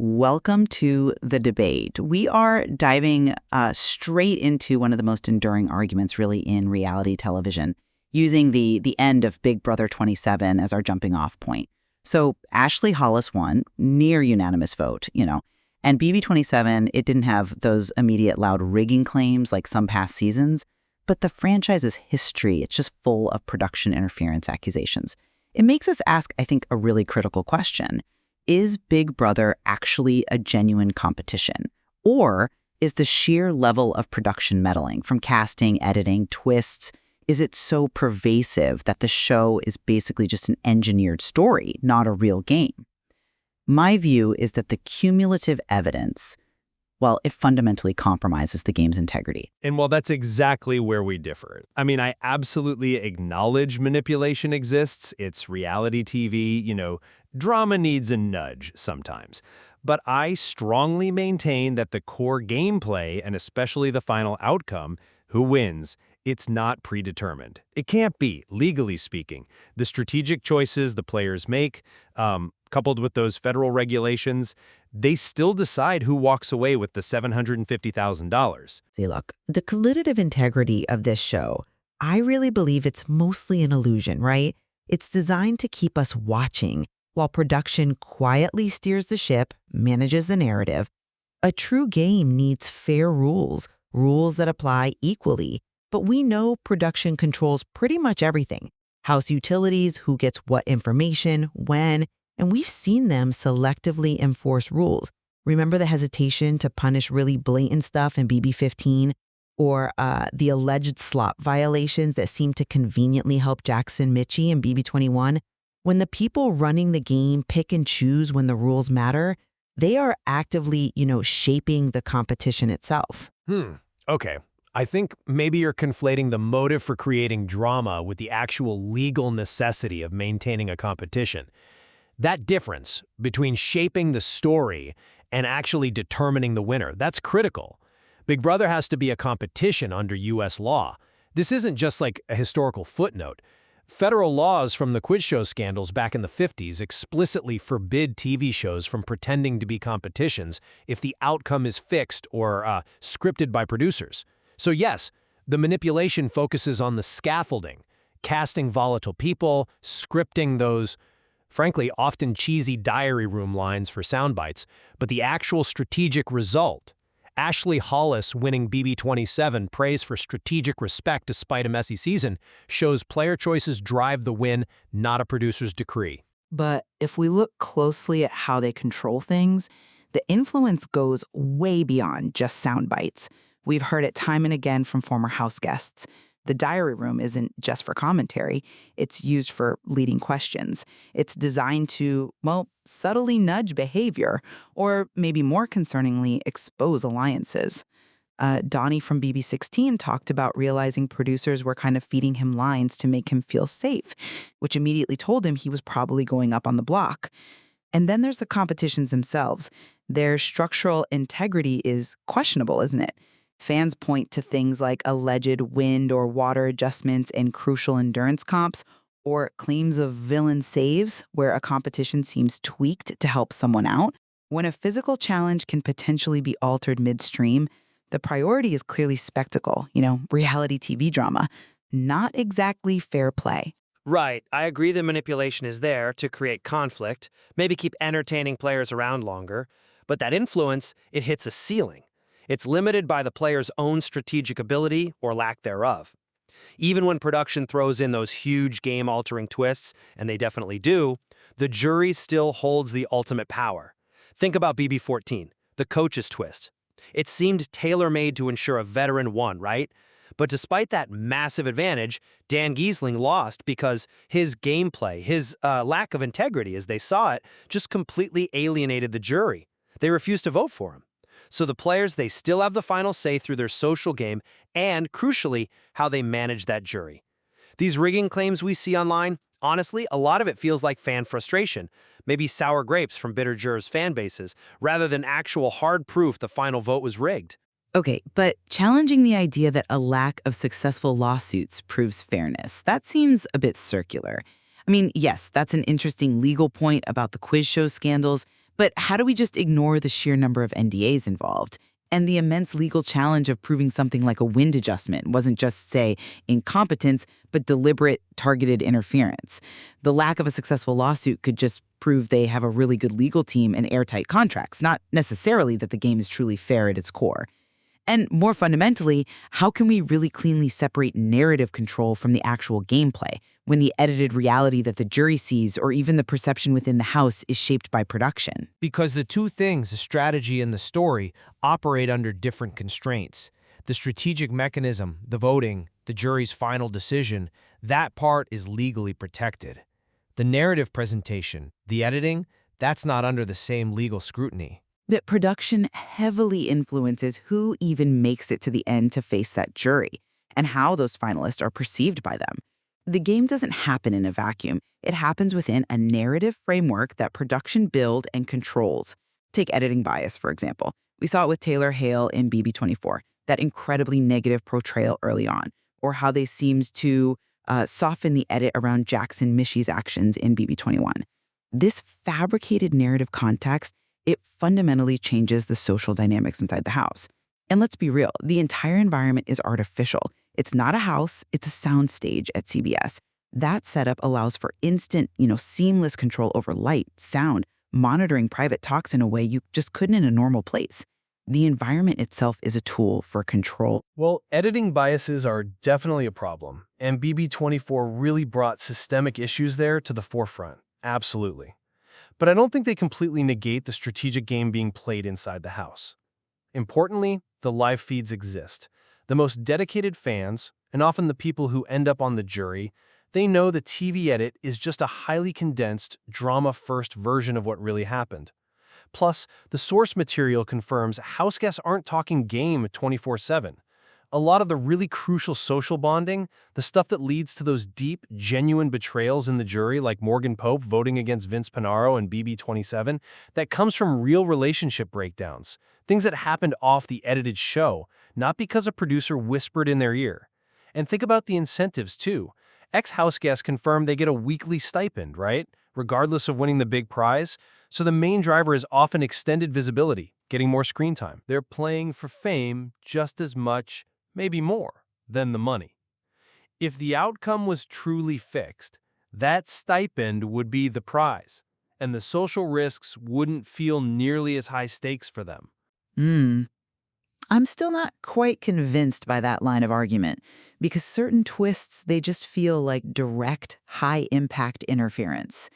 Welcome to the debate. We are diving straight into one of the most enduring arguments really in reality television, using the end of Big Brother 27 as our jumping off point. So Ashley Hollis won, near unanimous vote, and BB27, it didn't have those immediate loud rigging claims like some past seasons, but the franchise's history, it's just full of production interference accusations. It makes us ask, I think, a really critical question. Is Big Brother actually a genuine competition? Or is the sheer level of production meddling, from casting, editing, twists, is it so pervasive that the show is basically just an engineered story, not a real game? My view is that the cumulative evidence, well, it fundamentally compromises the game's integrity. And well, that's exactly where we differ. I mean, I absolutely acknowledge manipulation exists. It's reality TV, drama needs a nudge sometimes. But I strongly maintain that the core gameplay, and especially the final outcome, who wins, it's not predetermined. It can't be, legally speaking. The strategic choices the players make, coupled with those federal regulations, they still decide who walks away with the $750,000. See, look, the collidative integrity of this show, I really believe it's mostly an illusion, right? It's designed to keep us watching while production quietly steers the ship, manages the narrative. A true game needs fair rules that apply equally. But we know production controls pretty much everything. House utilities, who gets what information, when, and we've seen them selectively enforce rules. Remember the hesitation to punish really blatant stuff in BB15? Or the alleged slop violations that seem to conveniently help Jackson Mitchie in BB21? When the people running the game pick and choose when the rules matter, they are actively, shaping the competition itself. Okay. I think maybe you're conflating the motive for creating drama with the actual legal necessity of maintaining a competition. That difference between shaping the story and actually determining the winner, that's critical. Big Brother has to be a competition under U.S. law. This isn't just like a historical footnote. Federal laws from the quiz show scandals back in the 50s explicitly forbid TV shows from pretending to be competitions if the outcome is fixed or scripted by producers. So yes, the manipulation focuses on the scaffolding, casting volatile people, scripting those, frankly, often cheesy diary room lines for sound bites, but the actual strategic result. Ashley Hollis winning BB27 praise for strategic respect despite a messy season shows player choices drive the win, not a producer's decree. But if we look closely at how they control things, the influence goes way beyond just sound bites. We've heard it time and again from former house guests. The diary room isn't just for commentary. It's used for leading questions. It's designed to, subtly nudge behavior, or maybe more concerningly, expose alliances. Donnie from BB16 talked about realizing producers were kind of feeding him lines to make him feel safe, which immediately told him he was probably going up on the block. And then there's the competitions themselves. Their structural integrity is questionable, isn't it? Fans point to things like alleged wind or water adjustments in crucial endurance comps, or claims of villain saves where a competition seems tweaked to help someone out. When a physical challenge can potentially be altered midstream, the priority is clearly spectacle, reality TV drama, not exactly fair play. Right. I agree the manipulation is there to create conflict, maybe keep entertaining players around longer, but that influence, it hits a ceiling. It's limited by the player's own strategic ability or lack thereof. Even when production throws in those huge game-altering twists, and they definitely do, the jury still holds the ultimate power. Think about BB14, the coach's twist. It seemed tailor-made to ensure a veteran won, right? But despite that massive advantage, Dan Giesling lost because his gameplay, his lack of integrity as they saw it, just completely alienated the jury. They refused to vote for him. So the players, they still have the final say through their social game and, crucially, how they manage that jury. These rigging claims we see online, honestly, a lot of it feels like fan frustration, maybe sour grapes from bitter jurors' fan bases, rather than actual hard proof the final vote was rigged. Okay, but challenging the idea that a lack of successful lawsuits proves fairness, that seems a bit circular. I mean, yes, that's an interesting legal point about the quiz show scandals, But how do we just ignore the sheer number of NDAs involved? And the immense legal challenge of proving something like a wind adjustment wasn't just, say, incompetence, but deliberate, targeted interference. The lack of a successful lawsuit could just prove they have a really good legal team and airtight contracts, not necessarily that the game is truly fair at its core. And more fundamentally, how can we really cleanly separate narrative control from the actual gameplay when the edited reality that the jury sees or even the perception within the house is shaped by production? Because the two things, the strategy and the story, operate under different constraints. The strategic mechanism, the voting, the jury's final decision, that part is legally protected. The narrative presentation, the editing, that's not under the same legal scrutiny. That production heavily influences who even makes it to the end to face that jury and how those finalists are perceived by them. The game doesn't happen in a vacuum. It happens within a narrative framework that production builds and controls. Take editing bias, for example. We saw it with Taylor Hale in BB24, that incredibly negative portrayal early on, or how they seemed to soften the edit around Jackson Mishy's actions in BB21. This fabricated narrative context, it fundamentally changes the social dynamics inside the house. And let's be real, the entire environment is artificial. It's not a house, it's a soundstage at CBS. That setup allows for instant, seamless control over light, sound, monitoring private talks in a way you just couldn't in a normal place. The environment itself is a tool for control. Well, editing biases are definitely a problem, and BB24 really brought systemic issues there to the forefront. Absolutely. But I don't think they completely negate the strategic game being played inside the house. Importantly, the live feeds exist. The most dedicated fans, and often the people who end up on the jury, they know the TV edit is just a highly condensed, drama-first version of what really happened. Plus, the source material confirms house guests aren't talking game 24/7. A lot of the really crucial social bonding, the stuff that leads to those deep, genuine betrayals in the jury like Morgan Pope voting against Vince Pinaro in BB27, that comes from real relationship breakdowns, things that happened off the edited show, not because a producer whispered in their ear. And think about the incentives too. Ex-house guests confirm they get a weekly stipend, right? Regardless of winning the big prize. So the main driver is often extended visibility, getting more screen time. They're playing for fame just as much, maybe more, than the money. If the outcome was truly fixed, that stipend would be the prize, and the social risks wouldn't feel nearly as high stakes for them. I'm still not quite convinced by that line of argument, because certain twists, they just feel like direct, high-impact interference.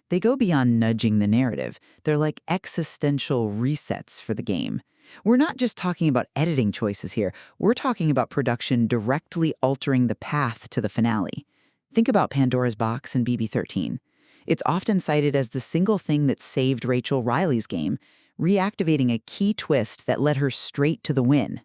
They go beyond nudging the narrative. They're like existential resets for the game. We're not just talking about editing choices here. We're talking about production directly altering the path to the finale. Think about Pandora's Box and BB13. It's often cited as the single thing that saved Rachel Riley's game, reactivating a key twist that led her straight to the win.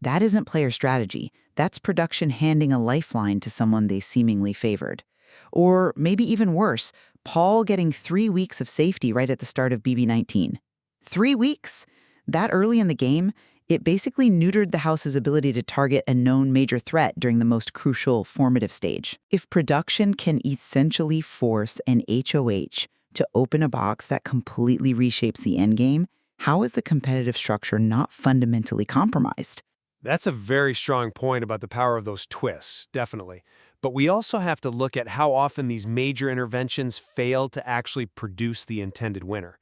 That isn't player strategy. That's production handing a lifeline to someone they seemingly favored. Or maybe even worse, Paul getting 3 weeks of safety right at the start of BB19. 3 weeks? That early in the game, it basically neutered the house's ability to target a known major threat during the most crucial formative stage. If production can essentially force an HOH to open a box that completely reshapes the endgame, how is the competitive structure not fundamentally compromised? That's a very strong point about the power of those twists, definitely. But we also have to look at how often these major interventions fail to actually produce the intended winner.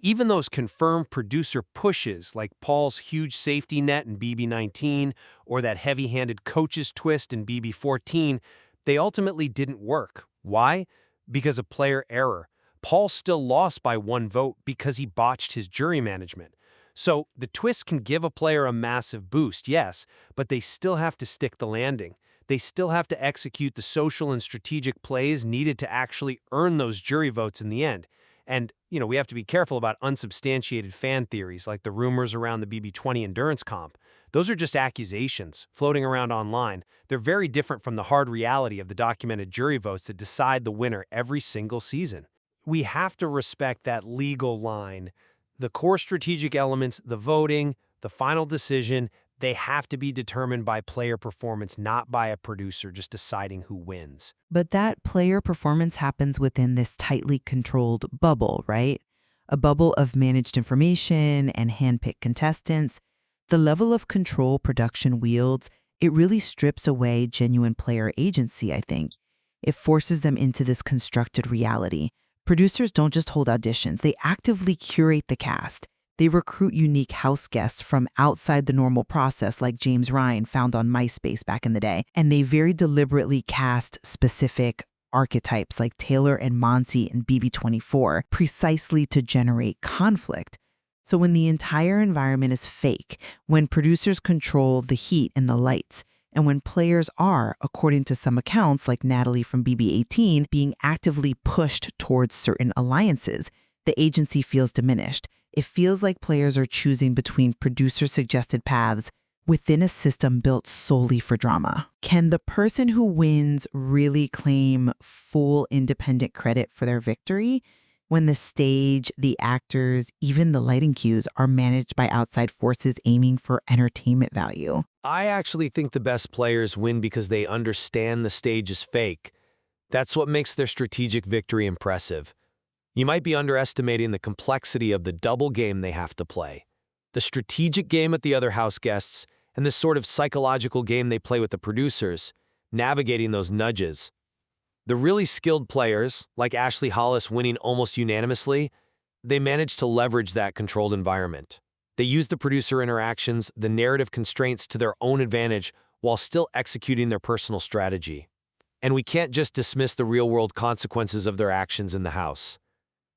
Even those confirmed producer pushes, like Paul's huge safety net in BB19 or that heavy-handed coach's twist in BB14, they ultimately didn't work. Why? Because of player error. Paul still lost by 1 vote because he botched his jury management. So the twist can give a player a massive boost, yes, but they still have to stick the landing. They still have to execute the social and strategic plays needed to actually earn those jury votes in the end. And, we have to be careful about unsubstantiated fan theories like the rumors around the BB20 endurance comp. Those are just accusations floating around online. They're very different from the hard reality of the documented jury votes that decide the winner every single season. We have to respect that legal line. The core strategic elements, the voting, the final decision, they have to be determined by player performance, not by a producer just deciding who wins. But that player performance happens within this tightly controlled bubble, right? a bubble of managed information and handpicked contestants. The level of control production wields, it really strips away genuine player agency, I think. It forces them into this constructed reality. Producers don't just hold auditions, they actively curate the cast. They recruit unique house guests from outside the normal process, like James Ryan found on MySpace back in the day. And they very deliberately cast specific archetypes like Taylor and Monty in BB24 precisely to generate conflict. So when the entire environment is fake, when producers control the heat and the lights, and when players are, according to some accounts like Natalie from BB18, being actively pushed towards certain alliances, the agency feels diminished. It feels like players are choosing between producer-suggested paths within a system built solely for drama. Can the person who wins really claim full independent credit for their victory when the stage, the actors, even the lighting cues are managed by outside forces aiming for entertainment value? I actually think the best players win because they understand the stage is fake. That's what makes their strategic victory impressive. You might be underestimating the complexity of the double game they have to play. The strategic game at the other house guests, and this sort of psychological game they play with the producers, navigating those nudges. The really skilled players, like Ashley Hollis winning almost unanimously, they manage to leverage that controlled environment. They use the producer interactions, the narrative constraints to their own advantage while still executing their personal strategy. And we can't just dismiss the real-world consequences of their actions in the house.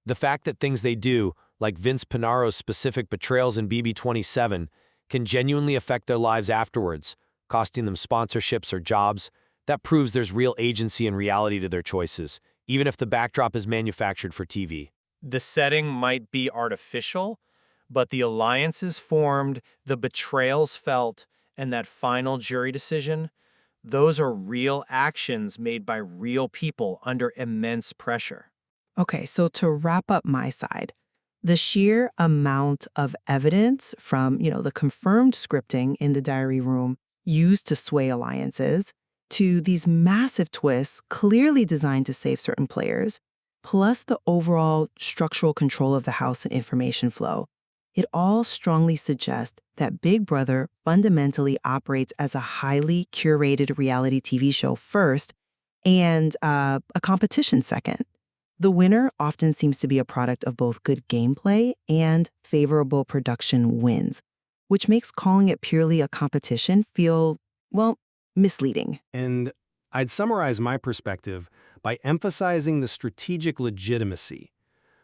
The fact that things they do, like Vince Pinaro's specific betrayals in BB27, can genuinely affect their lives afterwards, costing them sponsorships or jobs, that proves there's real agency and reality to their choices, even if the backdrop is manufactured for TV. The setting might be artificial, but the alliances formed, the betrayals felt, and that final jury decision, those are real actions made by real people under immense pressure. Okay, so to wrap up my side, the sheer amount of evidence from, the confirmed scripting in the diary room used to sway alliances to these massive twists clearly designed to save certain players, plus the overall structural control of the house and information flow, it all strongly suggests that Big Brother fundamentally operates as a highly curated reality TV show first and a competition second. The winner often seems to be a product of both good gameplay and favorable production wins, which makes calling it purely a competition feel, misleading. And I'd summarize my perspective by emphasizing the strategic legitimacy.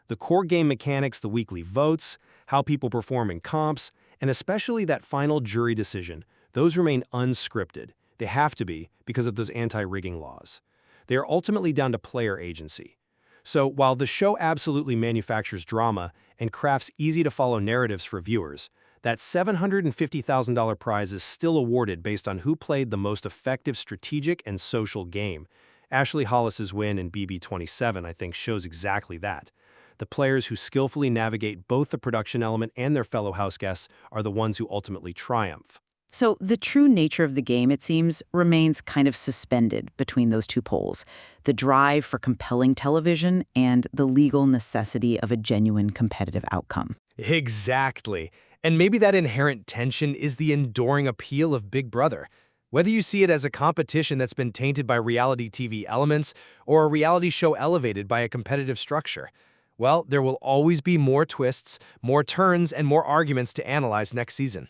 The core game mechanics, the weekly votes, how people perform in comps, and especially that final jury decision, those remain unscripted. They have to be because of those anti-rigging laws. They are ultimately down to player agency. So while the show absolutely manufactures drama and crafts easy-to-follow narratives for viewers, that $750,000 prize is still awarded based on who played the most effective strategic and social game. Ashley Hollis's win in BB27, I think, shows exactly that. The players who skillfully navigate both the production element and their fellow house guests are the ones who ultimately triumph. So the true nature of the game, it seems, remains kind of suspended between those two poles. The drive for compelling television and the legal necessity of a genuine competitive outcome. Exactly. And maybe that inherent tension is the enduring appeal of Big Brother. Whether you see it as a competition that's been tainted by reality TV elements or a reality show elevated by a competitive structure, well, there will always be more twists, more turns, and more arguments to analyze next season.